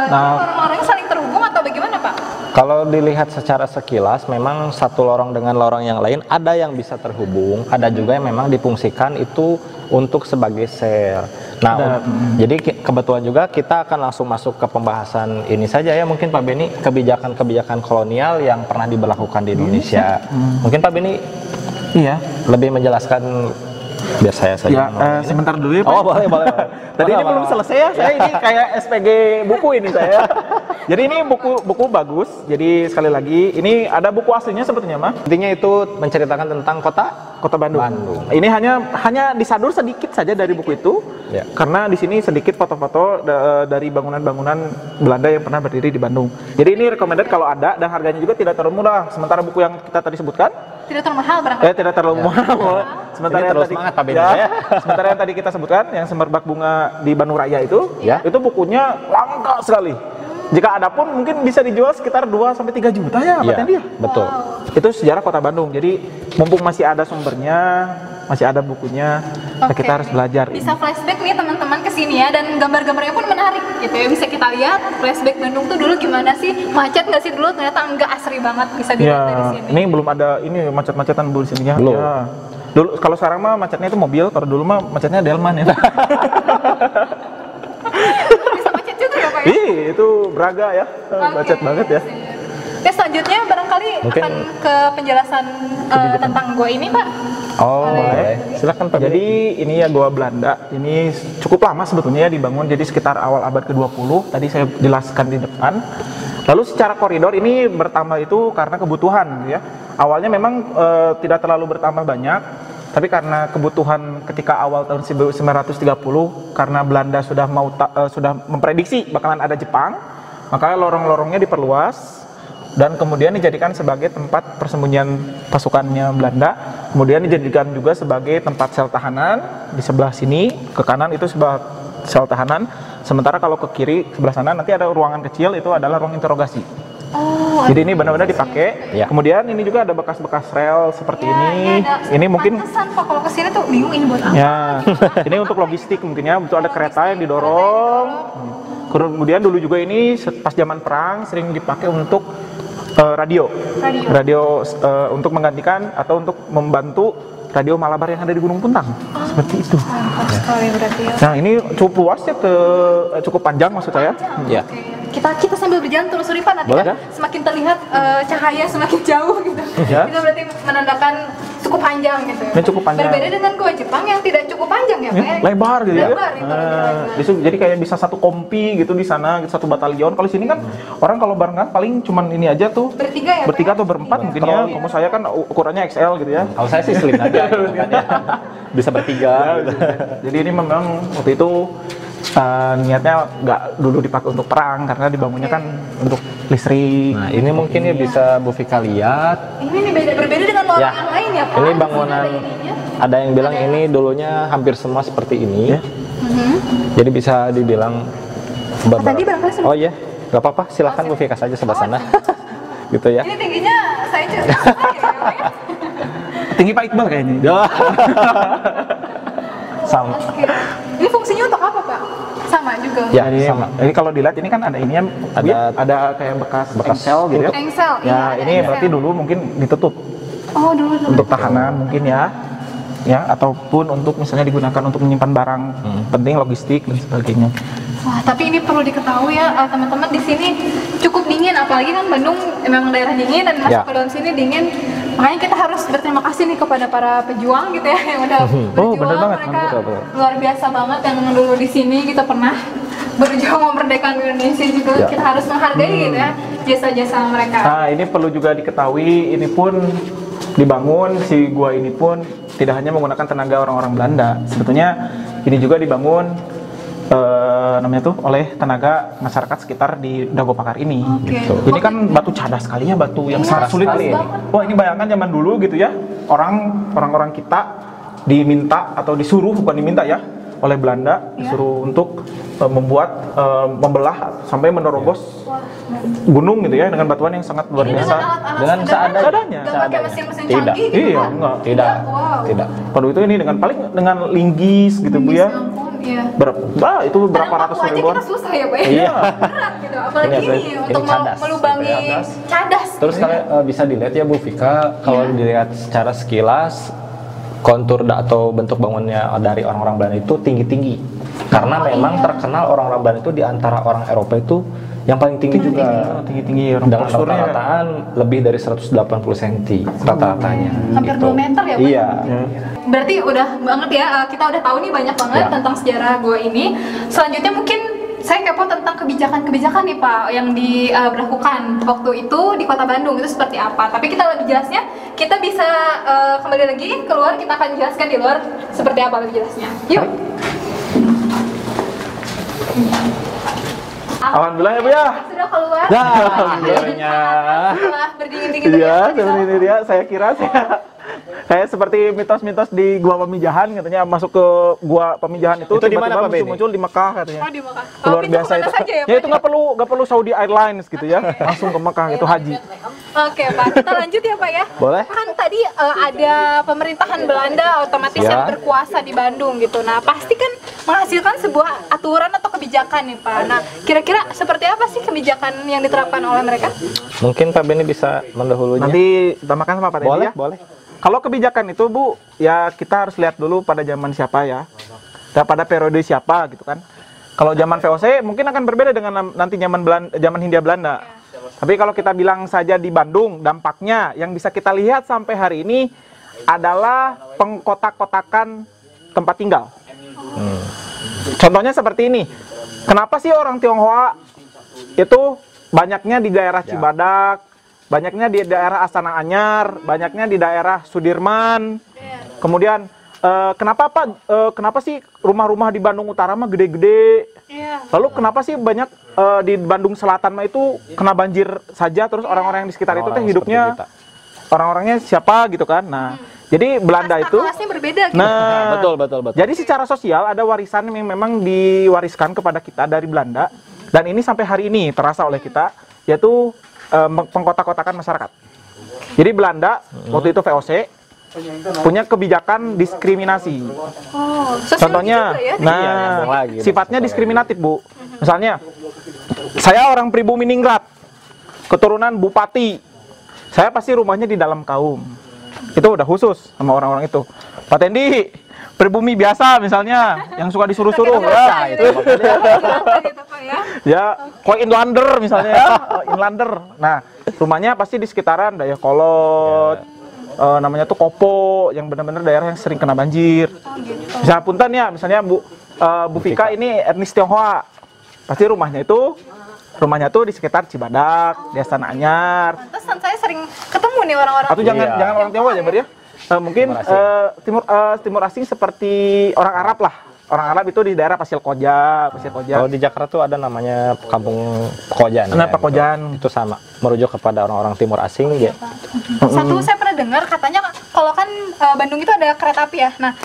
Nah. lorong-lorongnya saling terhubung atau bagaimana Pak? Kalau dilihat secara sekilas, memang satu lorong dengan lorong yang lain ada yang bisa terhubung, ada juga yang memang difungsikan itu untuk sebagai sel. Nah, jadi kebetulan juga kita akan langsung masuk ke pembahasan ini saja ya, mungkin Pak Beni, kebijakan-kebijakan kolonial yang pernah diberlakukan di Indonesia. Mungkin Pak Beni Iya. lebih menjelaskan, biar saya saja. Ya, ngomong ini. sebentar dulu ya, Pak. Oh, boleh. Tadi ini Boleh, belum boleh. selesai ya. Saya ini kayak SPG buku ini saya. Jadi ini buku bagus. Jadi sekali lagi, ini ada buku aslinya sebetulnya, Mah. Intinya itu menceritakan tentang Kota Bandung. Ini hanya disadur sedikit saja dari buku itu. Ya. Karena di sini sedikit foto-foto dari bangunan-bangunan Belanda yang pernah berdiri di Bandung. Jadi ini recommended kalau ada, dan harganya juga tidak terlalu murah. Sementara buku yang kita tadi sebutkan Tidak terlalu mahal barangkali. tidak terlalu mahal. Sementara Ini yang terus tadi semangat, Pak Beni, ya, ya. sementara yang tadi kita sebutkan yang Semerbak Bunga di Bandung Raya itu, Ya. itu bukunya langka sekali. Jika ada pun mungkin bisa dijual sekitar 2 sampai 3 juta ya, Iya, paten dia. betul. Itu sejarah Kota Bandung. Jadi mumpung masih ada sumbernya, masih ada bukunya, nah, Oke. kita harus belajar. Bisa flashback nih teman-teman ke sini ya, dan gambar-gambarnya pun menarik gitu ya. Bisa kita lihat flashback Bandung tuh dulu gimana sih? Macet nggak sih dulu? Ternyata enggak, asri banget, bisa dilihat dari Ya, sini. ini belum ada ini macet-macetan dulu di sini ya. Belum. Ya. Dulu kalau sekarang mah macetnya itu mobil, kalau dulu mah macetnya delman ya. Bisa macet juga ya Pak ya? Ih, itu Braga ya. Macet Oke. banget ya. Oke, selanjutnya barangkali Mungkin- akan ke penjelasan tentang gua ini Pak. Oh, Boleh. boleh. Silakan Pak Beni. Jadi ini ya Goa Belanda, ini cukup lama sebetulnya ya dibangun, jadi sekitar awal abad ke-20, tadi saya jelaskan di depan. Lalu secara koridor ini bertambah itu karena kebutuhan ya. Awalnya memang tidak terlalu bertambah banyak, tapi karena kebutuhan ketika awal tahun 1930, karena Belanda sudah sudah memprediksi bakalan ada Jepang, maka lorong-lorongnya diperluas. Dan kemudian dijadikan sebagai tempat persembunyian pasukannya Belanda. Kemudian dijadikan juga sebagai tempat sel tahanan. Di sebelah sini, ke kanan itu sebuah sel tahanan. Sementara kalau ke kiri, sebelah sana nanti ada ruangan kecil, itu adalah ruang interogasi. Oh, Jadi ini benar-benar dipakai. Ya. Kemudian ini juga ada bekas-bekas rel seperti ini. Ini mungkin pantesan Pak kalau kesini tuh bingung ini buat apa. ya, ini untuk logistik mungkin ya, untuk ada kereta yang didorong. Kemudian dulu juga ini pas zaman perang sering dipakai untuk radio untuk menggantikan atau untuk membantu radio Malabar yang ada di Gunung Puntang. Seperti itu. Mantap sekali berarti ya. Nah, ini cukup luas ya, cukup panjang maksud saya. Ya. Oke. Kita sambil berjalan telusuri Pak, nanti Boleh. kan semakin terlihat cahaya semakin jauh gitu. Ya. Itu berarti menandakan cukup panjang gitu. Ini cukup panjang. Berbeda dengan gua Jepang yang tidak cukup panjang ya Pak ya. Lebar gitu Lebar, ya. itu lebih lebar. Jadi kayak bisa satu kompi gitu di sana, satu batalion. Kalau sini kan orang kalau barengan paling cuman ini aja tuh. Bertiga ya Pak Bertiga ya? atau berempat mungkin ya. Kalau saya kan ukurannya XL gitu ya. Kalau saya sih slim aja, gitu kan ya. Bisa bertiga. Gitu. Jadi ini memang waktu itu niatnya nggak dulu dipakai untuk perang karena dibangunnya kan untuk listrik. Nah, ini mungkin ya bisa Bu Vika lihat. Ini nih berbeda dengan lorong Ya. yang lain ya Pak. Ini Di bangunan, sini ada ininya. ada yang bilang ini dulunya hampir semua seperti ini. Ya. Jadi bisa dibilang Tadi berapa sih? Oh iya, nggak apa-apa, silahkan Bu Vika saja sebelah sana. Gitu ya. Ini tingginya saya juga. Tinggi Pak Iqbal kayaknya. Sama. Oke. Ini fungsinya untuk apa, Pak? Sama juga. Ya, Jadi, sama. Jadi kalau dilihat ini kan ada inian, ada kayak bekas engsel gitu ya. Engsel. Ya, iya, ada ini engsel. berarti dulu mungkin ditutup Oh, dulu. untuk tahanan mungkin ya. Ya, ataupun untuk misalnya digunakan untuk menyimpan barang penting logistik dan sebagainya. Wah, tapi ini perlu diketahui ya teman-teman, di sini cukup dingin, apalagi kan Bandung memang daerah dingin dan masuk Ya. ke dalam sini dingin. Makanya kita harus berterima kasih nih kepada para pejuang gitu ya yang udah berjuang. bener banget, Mereka betul. luar biasa banget yang dulu di sini kita pernah berjuang memerdekakan Indonesia juga. Ya. Kita harus menghargai gitu ya jasa-jasa mereka. Nah, ini perlu juga diketahui, ini pun dibangun, si gua ini pun tidak hanya menggunakan tenaga orang-orang Belanda. Sebetulnya ini juga dibangun namanya tuh oleh tenaga masyarakat sekitar di Dago Pakar ini. Oke. Gitu. Ini kan batu cadas sekali ya, batu yang Iya, sangat sulit sekali ini. Wah, ini bayangkan zaman dulu gitu ya, orang-orang kita diminta atau disuruh, bukan diminta ya, oleh Belanda, disuruh untuk membelah sampai menerobos gunung gitu ya dengan batuan yang sangat luar Ini biasa. Dengan seadanya. Gak pakai mesin-mesin Tidak. canggih gitu. Iya, Pak? enggak. Tidak. Wow. Tidak. Pada itu ini dengan linggis gitu Bu ya. Ampun, iya. Itu berapa Kadang ratus paku aja ribuan. kita susah ya, Pak ya? Iya. Berat gitu, apalagi Ini ini untuk cadas, melubangi gitu ya. cadas. Terus kalian bisa dilihat ya Bu Vika, kalau Iya. dilihat secara sekilas kontur atau bentuk bangunnya dari orang-orang Belanda itu tinggi-tinggi. Karena memang terkenal orang-orang Belanda itu di antara orang Eropa itu yang paling tinggi juga. Tinggi-tinggi orang Dengan posturnya. rata-rataan lebih dari 180 cm rata-ratanya. Hampir gitu. 2 meter ya, Pak? Iya. Berarti udah banget ya, kita udah tahu nih banyak banget Ya. tentang sejarah gua ini. Selanjutnya mungkin saya kepo tentang kebijakan-kebijakan nih Pak yang diberlakukan waktu itu di Kota Bandung itu seperti apa. Tapi kita lebih jelasnya, kita bisa kembali lagi keluar, kita akan jelaskan di luar seperti apa lebih jelasnya. Yuk. Alhamdulillah ya Bu ya. Sudah keluar. Ya, akhirnya. Setelah berdingin-dingin Iya, tadi, seperti ini dia. Saya kira saya seperti mitos-mitos di gua pemijahan katanya, masuk ke gua pemijahan itu Itu di mana, tiba-tiba Pak Benny? muncul di Mekah katanya. Oh, di Mekah. Luar pintu biasa kemana itu. saja ya, Ya Pak? itu nggak perlu Saudi Airlines gitu ya, langsung ke Mekah itu haji. Oke Pak, kita lanjut ya Pak ya. Boleh. Kan tadi ada pemerintahan Belanda otomatis Ya. yang berkuasa di Bandung gitu. Nah pasti kan menghasilkan sebuah aturan atau kebijakan nih Pak. Nah kira-kira seperti apa sih kebijakan yang diterapkan oleh mereka? Mungkin Pak Benny bisa mendahulunya. Nanti tambahkan sama Pak Teddy boleh, ya. boleh. Kalau kebijakan itu Bu, ya kita harus lihat dulu pada zaman siapa ya, dan pada periode siapa gitu kan. Kalau zaman VOC mungkin akan berbeda dengan nanti zaman Hindia Belanda. Tapi kalau kita bilang saja di Bandung, dampaknya yang bisa kita lihat sampai hari ini adalah pengkotak-kotakan tempat tinggal. Contohnya seperti ini. Kenapa sih orang Tionghoa itu banyaknya di daerah Cibadak, banyaknya di daerah Astana Anyar, banyaknya di daerah Sudirman. Kemudian kenapa sih rumah-rumah di Bandung Utara mah gede-gede? Iya. Lalu kenapa sih banyak di Bandung Selatan mah itu kena banjir saja, terus orang-orang yang di sekitar itu teh Orang-orang hidupnya seperti kita. orang-orangnya siapa gitu kan? Nah, jadi Belanda itu Kelasnya berbeda gitu. nah, Betul. jadi secara sosial ada warisan yang memang diwariskan kepada kita dari Belanda, dan ini sampai hari ini terasa oleh kita, yaitu pengkotak-kotakan masyarakat. Jadi Belanda waktu itu VOC punya kebijakan diskriminasi. Oh, sosial Contohnya, juga ya? Iya, nah nyambung lagi. sifatnya diskriminatif Bu. Misalnya, saya orang pribumi Ningrat, keturunan bupati, saya pasti rumahnya di dalam kaum. Itu udah khusus sama orang-orang itu. Pak Tendi, pribumi biasa misalnya, yang suka disuruh-suruh ya. Gitu, Pak, ya. Ya, kok inlander misalnya ya, inlander. Nah, rumahnya pasti di sekitaran Dayakolot, namanya tuh Kopo, yang benar-benar daerah yang sering kena banjir. Oh, gitu. Misalnya punten ya, misalnya Bu Vika ini etnis Tionghoa, pasti rumahnya tuh di sekitar Cibadak, di Astana Anyar. Terus saya sering ketemu nih orang-orang. Atau jangan Iya. orang Tionghoa aja, Mbak ya. Mungkin timur asing seperti orang Arab lah. Orang Arab itu di daerah Pasir Koja. Kalau di Jakarta tuh ada namanya Kampung Pekojan. Nah, Pekojan. Itu sama, merujuk kepada orang-orang timur asing ya. Satu saya pernah dengar katanya kalau kan Bandung itu ada kereta api ya. Nah,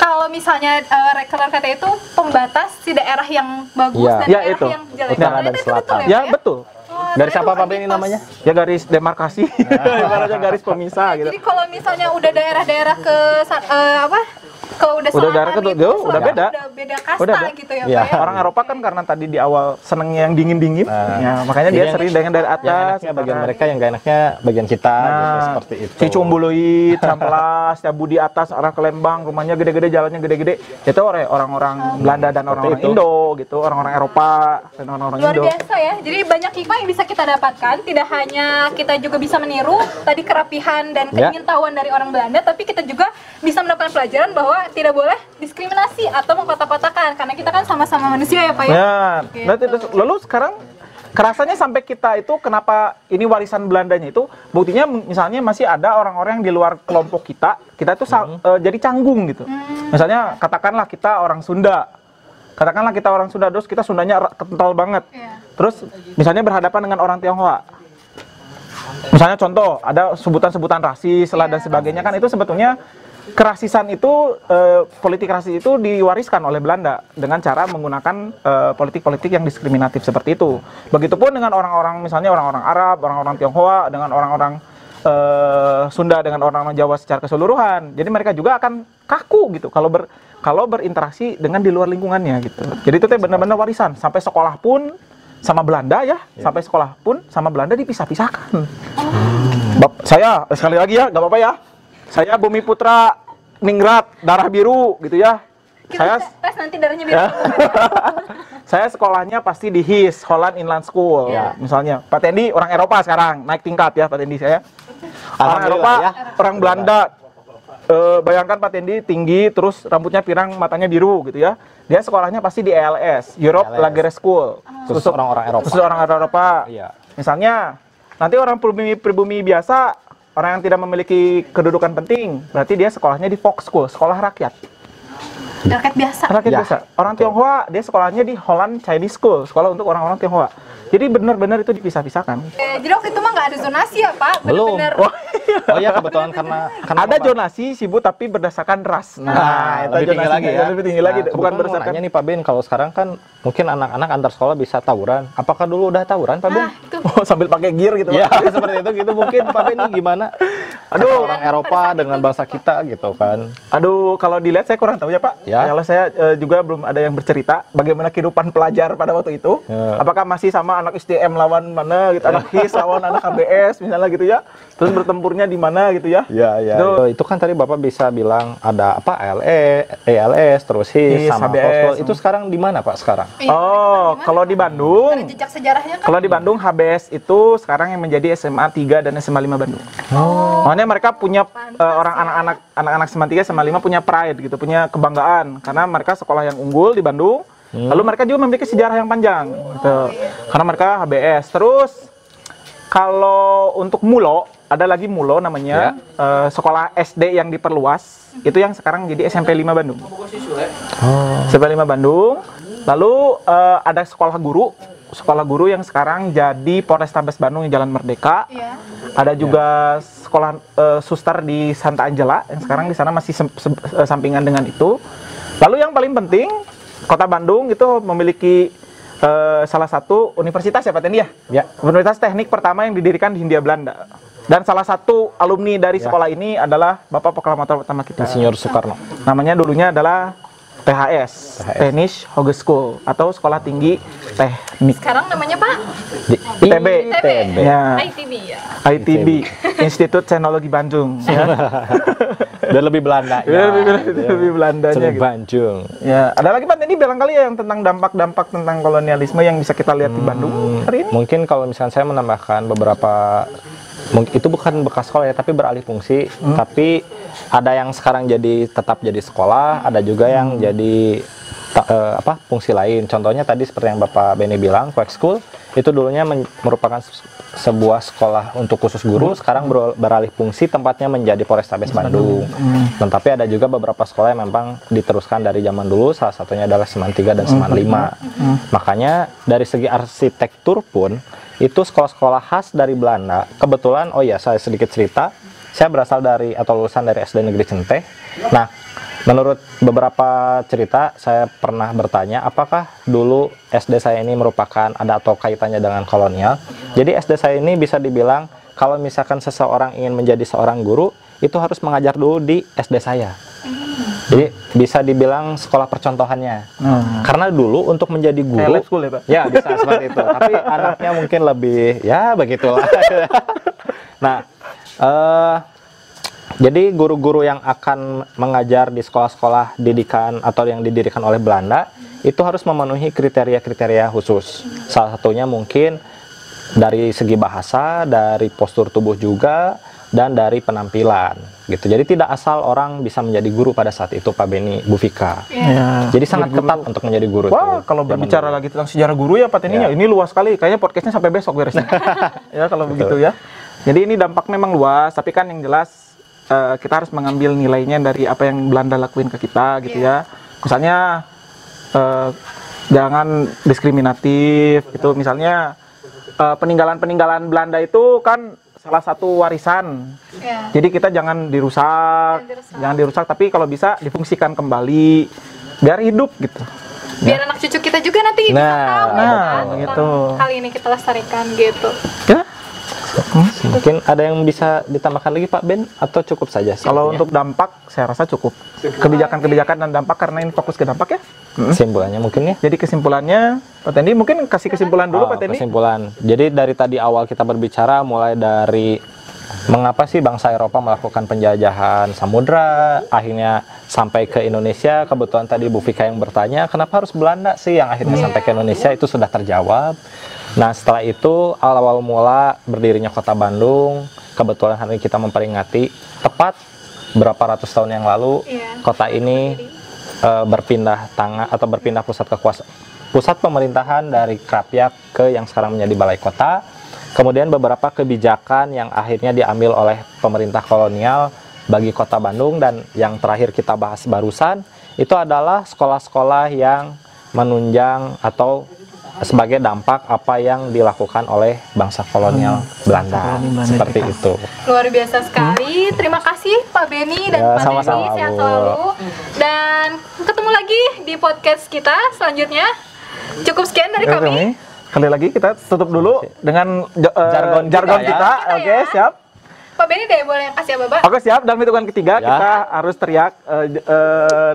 Kalau misalnya reker-reker itu pembatas si daerah yang bagus Iya. dan Iya, daerah itu. yang jelek. Utara dan Itu betul selatan. ya, Ya Pak, betul. Oh, Dari ternyata siapa bukan Pak Ben ini mitos. namanya? Ya garis demarkasi, ibaratnya garis pemisah gitu. Jadi kalau misalnya udah daerah-daerah ke kalau udah Udah selatan daerah ke gitu, udah selatan beda. udah beda kasta Udah beda. gitu ya, Iya. Pak ya. Orang Eropa kan karena tadi di awal senengnya yang dingin-dingin, ya, makanya dia Yang- sering dengan dari Yang atas. enaknya bagian mereka, yang gak enaknya bagian kita gitu, seperti itu. Si Cumbuluit, Campelas, Cabu di atas, arah ke Lembang, rumahnya gede-gede, jalannya gede-gede. Itu orang-orang Belanda dan orang-orang itu. Indo gitu, orang-orang Eropa dan orang-orang Luar Indo. biasa ya. Jadi banyak hikmah yang bisa kita dapatkan. Tidak hanya kita juga bisa meniru tadi kerapihan dan Ya. keingintahuan dari orang Belanda, tapi kita juga bisa mendapatkan pelajaran bahwa tidak boleh diskriminasi atau mengkotak-kotakan karena kita kan sama-sama manusia ya, Pak ya. Ya, Gitu. berarti lalu sekarang kerasanya sampai kita itu kenapa ini warisan Belandanya itu buktinya misalnya masih ada orang-orang yang di luar kelompok kita itu jadi canggung gitu. Misalnya katakanlah kita orang Sunda. Katakanlah kita orang Sunda, terus kita Sundanya kental banget. Iya. Terus misalnya berhadapan dengan orang Tionghoa. Misalnya contoh, ada sebutan-sebutan rasis lah dan sebagainya kan itu sebetulnya kerasisan itu politik rasis itu diwariskan oleh Belanda dengan cara menggunakan politik-politik yang diskriminatif seperti itu. Begitupun dengan orang-orang misalnya orang-orang Arab, orang-orang Tionghoa, dengan orang-orang Sunda, dengan orang-orang Jawa secara keseluruhan. Jadi mereka juga akan kaku gitu kalau berinteraksi dengan di luar lingkungannya gitu. Jadi itu teh benar-benar warisan. Sampai sekolah pun sama Belanda ya, sampai sekolah pun sama Belanda dipisah-pisahkan. Saya sekali lagi ya, nggak apa-apa ya. Saya Bumi Putra Ningrat, darah biru gitu ya. Kita Saya tes nanti darahnya biru. ya. Saya sekolahnya pasti di HIS, Holland Inland School. Ya. Misalnya, Pak Tendi orang Eropa sekarang, naik tingkat ya Pak Tendi saya. Orang Eropa, ya. orang Belanda. Bayangkan Pak Tendi tinggi, terus rambutnya pirang, matanya biru gitu ya. Dia sekolahnya pasti di ELS, Europe ELS. Lager School. Khusus orang-orang Eropa. Khusus orang Eropa. Iya. Misalnya, nanti orang pribumi biasa, orang yang tidak memiliki kedudukan penting, berarti dia sekolahnya di Fox School, sekolah rakyat. Rakyat biasa. Rakyat Ya, biasa. Orang Tionghoa, dia sekolahnya di Holland Chinese School, sekolah untuk orang-orang Tionghoa. Jadi benar-benar itu dipisah-pisahkan. Jadi waktu itu mah nggak ada zonasi ya, Pak? Belum. Bener-bener. Oh iya, kebetulan karena Ada Bapak- zonasi sih Bu, tapi berdasarkan ras. Nah, itu lebih tinggi zonasinya lagi ya. lebih tinggi lagi, bukan kebetulan mau berdasarkan. nanya nih Pak Ben, kalau sekarang kan mungkin anak-anak antar sekolah bisa tawuran. Apakah dulu udah tawuran Pak Ben? Nah, itu. Oh, sambil pakai gear gitu. Ya, Pak. seperti itu gitu mungkin Pak Ben ini gimana? Aduh. orang Eropa dengan bangsa kita gitu kan. Aduh, kalau dilihat saya kurang tahu ya Pak. Ya. Kalau saya juga belum ada yang bercerita bagaimana kehidupan pelajar pada waktu itu. Ya. Apakah masih sama anak STM lawan mana gitu, anak HIS lawan anak KBS misalnya gitu ya. Terus bertempurnya di mana gitu ya. Ya, ya. Itu kan tadi Bapak bisa bilang ada apa ELS, terus HIS HIS, sama HBS. Foxball. Itu sekarang di mana Pak sekarang? Iya, Oh, gimana? kalau di Bandung, Ada jejak sejarahnya kan? kalau di Bandung HBS itu sekarang yang menjadi SMA 3 dan SMA 5 Bandung. Oh. Makanya mereka punya orang anak-anak SMA 3 SMA 5 punya pride gitu, punya kebanggaan karena mereka sekolah yang unggul di Bandung. Lalu mereka juga memiliki sejarah yang panjang gitu. Karena mereka HBS. Terus kalau untuk Mulo, ada lagi Mulo namanya sekolah SD yang diperluas. Itu yang sekarang jadi SMP 5 Bandung. SMP 5 Bandung. Lalu ada sekolah guru yang sekarang jadi Polrestabes Bandung di Jalan Merdeka. Iya. Ada juga sekolah suster di Santa Angela yang sekarang di sana masih sampingan dengan itu. Lalu yang paling penting, Kota Bandung itu memiliki salah satu universitas ya Pak Tendi ya? Ya. Universitas teknik pertama yang didirikan di Hindia Belanda. Dan salah satu alumni dari sekolah ini adalah Bapak Proklamator pertama kita. Insinyur Soekarno. Namanya dulunya adalah THS, Technische Hogeschool atau Sekolah Tinggi Teknik. Sekarang namanya Pak? ITB. ITB. Ya, ITB ya. ITB, Institut Teknologi Bandung. Ya. Dan lebih Belanda. Lebih Belandanya gitu. Bandung. Ya, ada lagi Pak Tendi barangkali ya yang tentang dampak-dampak tentang kolonialisme yang bisa kita lihat di Bandung hari ini. Mungkin kalau misalnya saya menambahkan beberapa, itu bukan bekas sekolah ya, tapi beralih fungsi. Tapi ada yang sekarang tetap jadi sekolah, ada juga yang jadi fungsi lain. Contohnya tadi seperti yang Bapak Beni bilang, Quack School itu dulunya merupakan sebuah sekolah untuk khusus guru, sekarang beralih fungsi tempatnya menjadi Polrestabes Bandung. Dan tapi ada juga beberapa sekolah yang memang diteruskan dari zaman dulu, salah satunya adalah Seman 3 dan Seman 5. Makanya dari segi arsitektur pun itu sekolah-sekolah khas dari Belanda. Kebetulan, oh ya saya sedikit cerita, saya berasal dari atau lulusan dari SD Negeri Centeh. Nah, Menurut beberapa cerita, saya pernah bertanya, apakah dulu SD saya ini merupakan ada atau kaitannya dengan kolonial. Jadi SD saya ini bisa dibilang, kalau misalkan seseorang ingin menjadi seorang guru, itu harus mengajar dulu di SD saya. Jadi bisa dibilang sekolah percontohannya. Karena dulu untuk menjadi guru, Kayak lab school ya Pak? ya bisa seperti itu. Tapi anaknya mungkin lebih, ya begitulah. Nah, jadi guru-guru yang akan mengajar di sekolah-sekolah didikan atau yang didirikan oleh Belanda itu harus memenuhi kriteria-kriteria khusus. Salah satunya mungkin dari segi bahasa, dari postur tubuh juga, dan dari penampilan gitu. Jadi tidak asal orang bisa menjadi guru pada saat itu, Pak Beni, Bu Vika. Ya. Jadi sangat ketat untuk menjadi guru. Wah, tuh, kalau zaman berbicara dulu. lagi tentang sejarah guru ya Pak Teninya, Ya. ini luas sekali. Kayaknya podcastnya sampai besok beresnya. Ya kalau begitu ya. Jadi ini dampak memang luas, tapi kan yang jelas kita harus mengambil nilainya dari apa yang Belanda lakuin ke kita gitu ya. Misalnya jangan diskriminatif gitu. Misalnya peninggalan-peninggalan Belanda itu kan salah satu warisan. Ya. Jadi kita jangan dirusak, jangan dirusak, tapi kalau bisa difungsikan kembali biar hidup gitu. Biar anak cucu kita juga nanti bisa Nah, tahu nah, kan, gitu. tentang hal ini kita lestarikan gitu. Ya. Mungkin ada yang bisa ditambahkan lagi Pak Ben atau cukup saja? Kalau untuk dampak, saya rasa cukup. Kebijakan-kebijakan dan dampak, karena ini fokus ke dampak ya. kesimpulannya mungkin ya. Jadi kesimpulannya, Pak Tendi mungkin kasih kesimpulan dulu Oh, Pak Tendi. kesimpulan. Jadi dari tadi awal kita berbicara mulai dari mengapa sih bangsa Eropa melakukan penjajahan samudra, akhirnya sampai ke Indonesia. Kebetulan tadi Bu Vika yang bertanya, kenapa harus Belanda sih yang akhirnya sampai ke Indonesia, itu sudah terjawab. Nah setelah itu awal mula berdirinya Kota Bandung, kebetulan hari ini kita memperingati tepat berapa ratus tahun yang lalu kota ini berpindah tangan atau berpindah pusat pemerintahan dari Krapyak ke yang sekarang menjadi Balai Kota. Kemudian beberapa kebijakan yang akhirnya diambil oleh pemerintah kolonial bagi Kota Bandung, dan yang terakhir kita bahas barusan itu adalah sekolah-sekolah yang menunjang atau sebagai dampak apa yang dilakukan oleh bangsa kolonial Belanda. Seperti itu. Luar biasa sekali. Terima kasih Pak Beni dan Ya, Pak sama-sama, Dendi, sehat Bu. selalu. Dan ketemu lagi di podcast kita selanjutnya. Cukup sekian dari kami. Kali lagi kita tutup dulu dengan jargon kita, kita. ya. Oke, siap. Pak Beni deh boleh kasih apa, Pak? Oke, siap. Dalam hitungan ketiga Ya. kita harus teriak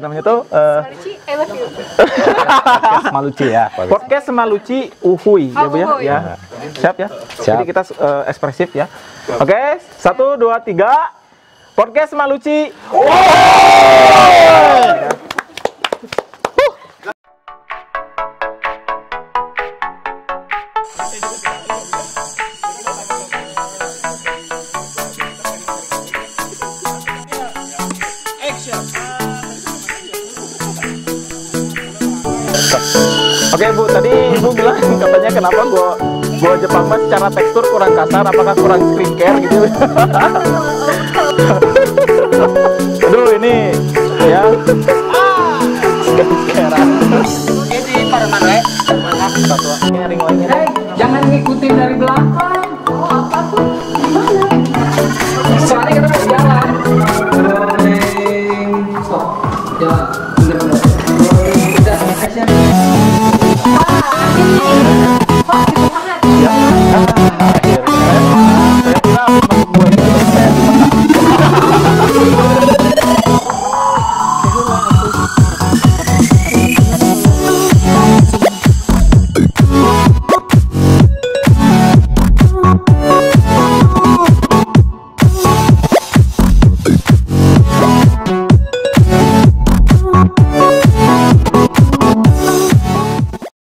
namanya tuh Marici, I love you. Maluci ya. podcast Semaluci Uhuy ya Bu ya. Uhuy. Ya. Siap ya. Siap. Jadi kita ekspresif ya. Oke, 1 2 3. Podcast Semaluci. Oke Bu, tadi Ibu bilang katanya kenapa gua Jepang mas secara tekstur kurang kasar, apakah kurang skincare gitu? Aduh ini ya. Skincarean. Ini permane. Ini ring-ringnya. Jangan ngikutin dari belakang. Oh, apa tuh? Gimana? Soalnya kita